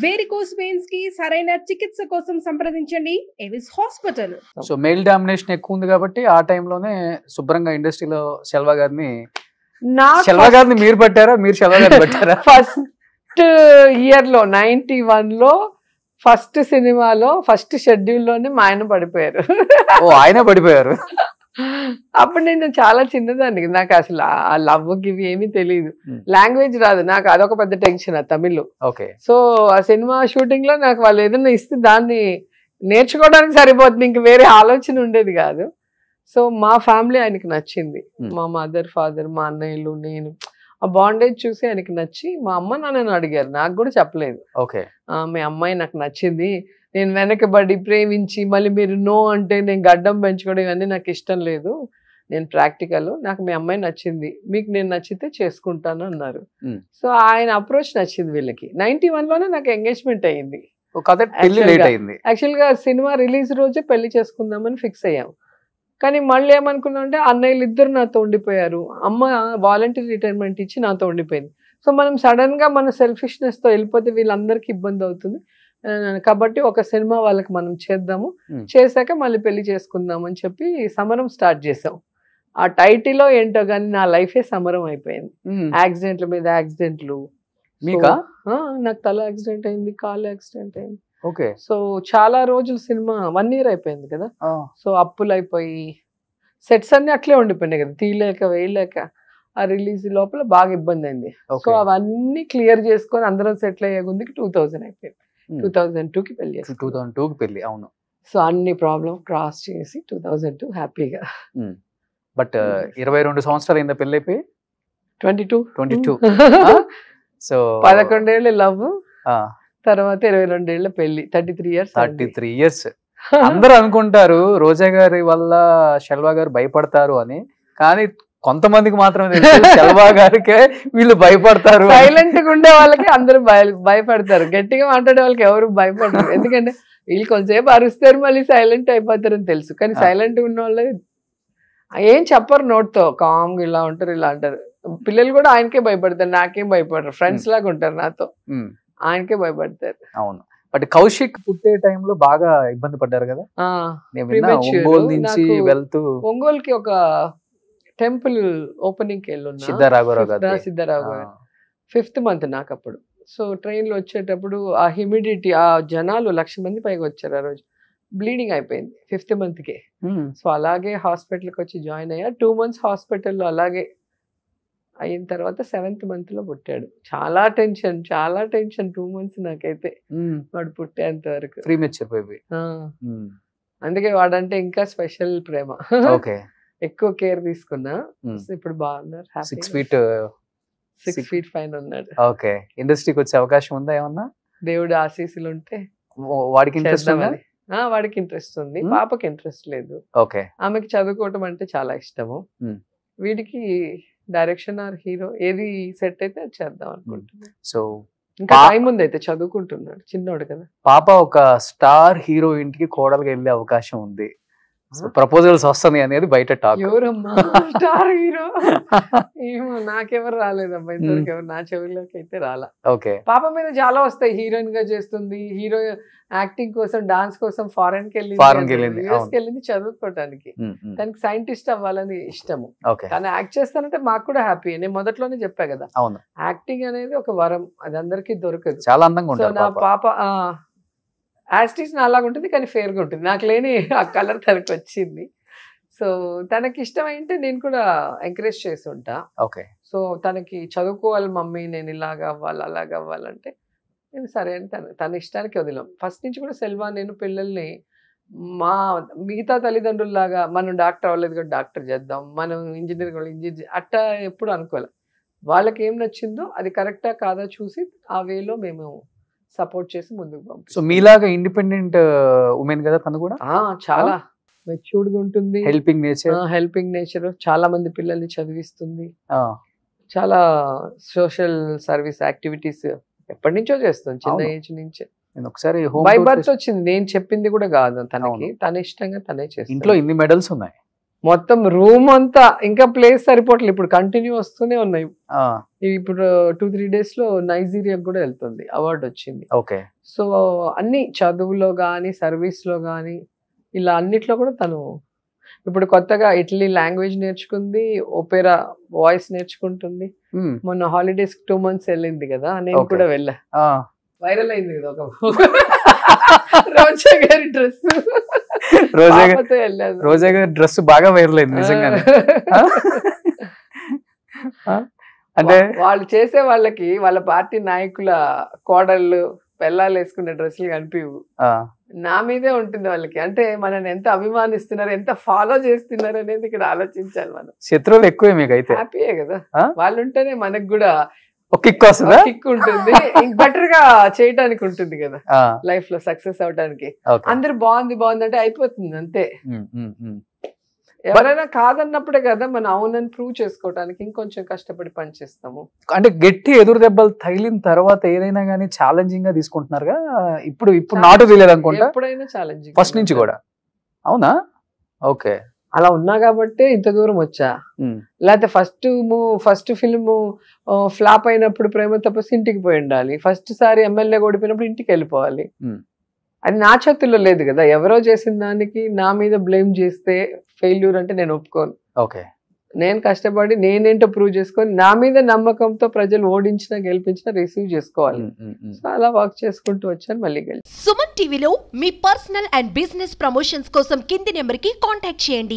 Varicose veins కి సరైన చికిత్స కోసం సంప్రదించండి Avis hospital. So mail domination ఎక్కువ ఉంది కాబట్టి ఆ టైంలోనే శుభ్రంగా ఇండస్ట్రీలో శెల్వా గారిని మీరు పట్టారా, మీరు శెల్వా గారిని పట్టారా? ఫస్ట్ ఇయర్ లో 91 లో ఫస్ట్ సినిమాలో ఫస్ట్ షెడ్యూల్ లోనే మా ఆయన పడిపోయారు. ఓ, ఆయన పడిపోయారు. అప్పుడు నేను చాలా చిన్నదాన్ని, నాకు అసలు ఆ లవ్ గివ్ ఏమీ తెలియదు, లాంగ్వేజ్ రాదు నాకు, అదొక పెద్ద టెన్షన్ తమిళ్. ఓకే. సో ఆ సినిమా షూటింగ్ లో నాకు వాళ్ళు ఏదైనా ఇస్తే దాన్ని నేర్చుకోవడానికి సరిపోతుంది, ఇంక వేరే ఆలోచన ఉండేది కాదు. సో మా ఫ్యామిలీ ఆయనకి నచ్చింది, మా మదర్ ఫాదర్ మా అన్నయ్యలు నేను, ఆ బాండేజ్ చూసి ఆయనకి నచ్చి మా అమ్మ నాన్నని అడిగారు, నాకు కూడా చెప్పలేదు. ఓకే. మీ అమ్మాయి నాకు నచ్చింది, నేను వెనకబడి ప్రేమించి మళ్ళీ మీరు నో అంటే నేను గడ్డం పెంచుకోవడం ఇవన్నీ నాకు ఇష్టం లేదు, నేను ప్రాక్టికల్, నాకు మీ అమ్మాయి నచ్చింది, మీకు నేను నచ్చితే చేసుకుంటాను అన్నారు. సో ఆయన అప్రోచ్ నచ్చింది వీళ్ళకి. 91 లోనే నాకు ఎంగేజ్మెంట్ అయ్యింది. యాక్చువల్ గా సినిమా రిలీజ్ రోజే పెళ్లి చేసుకుందామని ఫిక్స్ అయ్యాం. కానీ మళ్ళీ ఏమనుకున్నాం అంటే అన్నయ్యలు ఇద్దరు నాతో ఉండిపోయారు, అమ్మ వాలంటీర్ రిటైర్మెంట్ ఇచ్చి నాతో ఉండిపోయింది. సో మనం సడన్ గా మన సెల్ఫిష్నెస్ తో వెళ్ళిపోతే వీళ్ళందరికీ ఇబ్బంది అవుతుంది కాబట్టి ఒక సినిమా వాళ్ళకి మనం చేద్దాము, చేశాక మళ్ళీ పెళ్లి చేసుకుందాం అని చెప్పి సమరం స్టార్ట్ చేసాం. ఆ టైటిల్లో ఏంటో కానీ నా లైఫే సమరం అయిపోయింది. యాక్సిడెంట్ల మీద యాక్సిడెంట్లు. నాకు తల యాక్సిడెంట్ అయింది, కాలు యాక్సిడెంట్ అయింది. ఓకే. సో చాలా రోజులు సినిమా 1 year అయిపోయింది కదా. సో అప్పులు అయిపోయి సెట్స్ అన్ని అట్లే ఉండిపోయినాయి కదా, తీయలేక వేయలేక. ఆ రిలీజ్ లోపల బాగా ఇబ్బంది అయింది. సో అవన్నీ క్లియర్ చేసుకొని అందరం సెటిల్ అయ్యే ముందుకి 2000 అయిపోయింది. 2002కి పెళ్లి. 2002కి పెళ్లి. అవును. సో అన్ని ప్రాబ్లమ్ క్రాస్ చేసి 2002 హ్యాపీగా. బట్ 22 సంవత్సరాలు అయిందా పెళ్లి అయిపోయి? 22. సో 11 ఏళ్ళు లవ్, తర్వాత 22 ఏళ్ళ పెళ్లి. 33 years. అందరూ అనుకుంటారు రోజా గారి వల్ల శెల్వా గారు భయపడతారు అని, కానీ కొంతమందికి మాత్రమే తెలుసు శెల్వా గారికే వీళ్ళు భయపడతారు. సైలెంట్ గా ఉండే వాళ్ళకి అందరూ భయపడతారు, గట్టిగా మాట్లాడే వాళ్ళకి ఎవరు భయపడతారు. ఎందుకంటే వీళ్ళు కొంచెంసేపు అరుస్తారు మళ్ళీ సైలెంట్ అయిపోతారని తెలుసు. కానీ సైలెంట్ ఉన్న వాళ్ళు ఏం చెప్పరు, నోట్తో కామ్గా ఇలా ఉంటారు, ఇలా అంటారు. పిల్లలు కూడా ఆయనకే భయపడతారు, నాకేం భయపడరు, ఫ్రెండ్స్ లాగా ఉంటారు నాతో, ఆయనకే భయపడతారు. అవును. బట్ కౌశిక్ పుట్టే టైంలో బాగా ఇబ్బంది పడ్డారు కదా. ఒంగోలుకి ఒక టెంపుల్ ఓపెనింగ్ కి వెళ్ళి సిద్ధరాఘవరావు 5th month నాకు అప్పుడు. సో ట్రైన్ లో వచ్చేటప్పుడు ఆ హ్యూమిడిటీ, ఆ జనాలు 1,00,000 మంది పైగా వచ్చారు. ఆ రోజు బ్లీడింగ్ అయిపోయింది 5th month కి. సో అలాగే హాస్పిటల్కి వచ్చి జాయిన్ అయ్యా. 2 months హాస్పిటల్లో అలాగే అయిన తర్వాత 7th month లో పుట్టాడు. చాలా టెన్షన్ 2 months నాకైతే వాడు పుట్టేంత వరకు. అందుకే వాడంటే ఇంకా స్పెషల్ ప్రేమ. ఎక్కువ కేర్ తీసుకున్నా. ఇప్పుడు బాగున్నారు, 6 feet పైన ఉన్నాడు. ఓకే. ఇండస్ట్రీకి వచ్చే అవకాశం ఉందా ఏమన్నా? దేవుడు ఆశీస్సులు ఉంటే. వాడికి ఇంట్రెస్ట్ ఉందా? వాడికి ఇంట్రెస్ట్ ఉంది, పాపకి ఇంట్రెస్ట్ లేదు. ఓకే. ఆమెకి చదువుకోవటం అంటే చాలా ఇష్టము. వీడికి డైరెక్షన్ ఆర్ హీరో ఏది సెట్ అయితే అది చేద్దాం అనుకుంటున్నాను. సో ఇంకా టైం ఉంది, అయితే చదువుకుంటున్నాడు, చిన్నోడు కదా. పాప ఒక స్టార్ హీరో ఇంటికి కోడలుగా వెళ్ళే అవకాశం ఉంది, ప్రపోజల్స్ వస్తాయి అనేది బయట టాక్. ఎవరమ్మా స్టార్ హీరో? ఏమో, నాకెవరు రాలేదమ్మా ఇంతవరకు, ఎవరు నా చెవుల్లోకి అయితే రాలా. ఓకే. పాప మీద చాలా వస్తాయి, హీరోయిన్ గా చేస్తుంది, హీరో యాక్టింగ్ కోసం డాన్స్ కోసం ఫారెన్ కి వెళ్ళింది, యుఎస్ కి వెళ్ళింది చదువుకోవడానికి. దానికి సైంటిస్ట్ అవ్వాలని ఇష్టము. కానీ యాక్ట్ చేస్తానంటే మాకు కూడా హ్యాపీ. నేను మొదట్లోనే చెప్పా కదా, యాక్టింగ్ అనేది ఒక వరం, అది అందరికీ దొరకదు. చాలా అందంగా ఉంటుంది. నా పాప యాస్టిస్ అలాగా ఉంటుంది, కానీ ఫేర్గా ఉంటుంది. నాకు లేని ఆ కలర్ తనకు వచ్చింది. సో తనకి ఇష్టమైంటే నేను కూడా ఎంకరేజ్ చేసి ఉంటా. ఓకే. సో తనకి చదువుకోవాలి మమ్మీ, నేను ఇలాగా అవ్వాలి అలాగా అవ్వాలంటే నేను సరే అని తన ఇష్టానికి వదిలాం. ఫస్ట్ నుంచి కూడా సెల్వా నేను పిల్లల్ని మా మిగతా తల్లిదండ్రుల్లాగా మనం డాక్టర్ అవ్వలేదు కదా డాక్టర్ చేద్దాం, మనం ఇంజనీర్ అట్టా ఎప్పుడు అనుకోలే. వాళ్ళకి ఏం నచ్చిందో అది కరెక్టా కాదా చూసి ఆ వేలో మేము సపోర్ట్ చేసి ముందుకు పంపిస్తాం. సో మీలాగా ఇండిపెండెంట్ ఉమెన్ కదా తను కూడా? చాలా మెచ్యూర్డ్ గా ఉంటుంది, హెల్పింగ్ నేచర్, చాలా మంది పిల్లల్ని చదివిస్తుంది, చాలా సోషల్ సర్వీస్ యాక్టివిటీస్ ఎప్పటి నుంచో చేస్తుంది, చిన్న ఏజ్ నుంచే. ఒకసారి బై బర్త్ వచ్చింది, నేను చెప్పింది కూడా కాదు తనకి, తన ఇష్టంగా తనే చేస్తుంది. ఇంట్లో ఇన్ని మెడల్స్ ఉన్నాయి, మొత్తం రూమ్ అంతా ఇంకా ప్లేస్ సరిపోవట్లేదు. ఇప్పుడు కంటిన్యూ వస్తూనే ఉన్నాయి. ఇప్పుడు 2-3 days లో నైజీరియాకి కూడా వెళ్తుంది, అవార్డు వచ్చింది. ఓకే. సో అన్ని చదువులో కానీ సర్వీస్లో కానీ ఇలా అన్నిట్లో కూడా తను ఇప్పుడు కొత్తగా ఇటలీ లాంగ్వేజ్ నేర్చుకుంది, ఓపెరా వాయిస్ నేర్చుకుంటుంది. మొన్న హాలిడేస్ 2 months వెళ్ళింది కదా, నేను కూడా వెళ్ళా. వైరల్ అయింది కదా ఒక రోజా గారి డ్రెస్, రోజా గారి డ్రెస్ బాగా వైరల్ అయింది నిజంగానే. అంటే వాళ్ళు చేసే వాళ్ళకి వాళ్ళ పార్టీ నాయకుల కోడళ్ళు పెళ్ళాలు వేసుకునే డ్రెస్సులు కనిపివు, నా మీదే ఉంటుంది వాళ్ళకి. అంటే మనని ఎంత అభిమానిస్తున్నారు, ఎంత ఫాలో చేస్తున్నారు అనేది ఇక్కడ ఆలోచించాలి మనం. శత్రువులు ఎక్కువే మీకు అయితే. హ్యాపీయే కదా వాళ్ళు ఉంటేనే మనకు కూడా కిక్ వస్తుందా, కిక్ ఉంటుంది, బెటర్ గా చేయడానికి ఉంటుంది కదా లైఫ్ లో సక్సెస్ అవడానికి. అందరు బాగుంది బాగుంది అంటే అయిపోతుంది అంతే. ఎవరైనా కాదన్నప్పుడే కదా మనం అవునని ప్రూవ్ చేసుకోవడానికి ఇంకొంచెం కష్టపడి పనిచేస్తాము. అంటే గట్టి ఎదురు దెబ్బలు తగిలిన తర్వాత ఏదైనా గానీ ఛాలెంజింగ్ గా తీసుకుంటున్నారుగా ఇప్పుడు. నాటు తెలియదు అనుకుంటా, ఎప్పుడైనా ఛాలెంజింగ్ ఫస్ట్ నుంచి కూడా. అవునా? ఓకే. అలా ఉన్నా కాబట్టి ఇంత దూరం వచ్చా. లేకపోతే ఫస్ట్ ఫిల్మ్ ఫ్లాప్ అయినప్పుడు ప్రేమ తపస్సు ఇంటికి పోయి ఉండాలి, ఫస్ట్ సారి ఎమ్మెల్యే ఓడిపోయినప్పుడు ఇంటికి వెళ్ళిపోవాలి. అది నా చేతుల్లో లేదు కదా. ఎవరో చేసిన దానికి నా మీద బ్లేమ్ చేస్తే ఫెయిల్యూర్ అంటే నేను ఒప్పుకోను. ఓకే. నేను కష్టపడి నేనేంటో ప్రూవ్ చేసుకొని నా మీద నమ్మకంతో ప్రజలు ఓడించినా గెలిపించినా రిసీవ్ చేసుకోవాలి. సో అలా వర్క్ చేసుకుంటూ వచ్చాను, మళ్ళీ గెలిచి. సుమన్ టీవీలో మీ పర్సనల్ అండ్ బిజినెస్ ప్రమోషన్స్ కోసం కింది నెంబర్కి కాంటాక్ట్ చేయండి.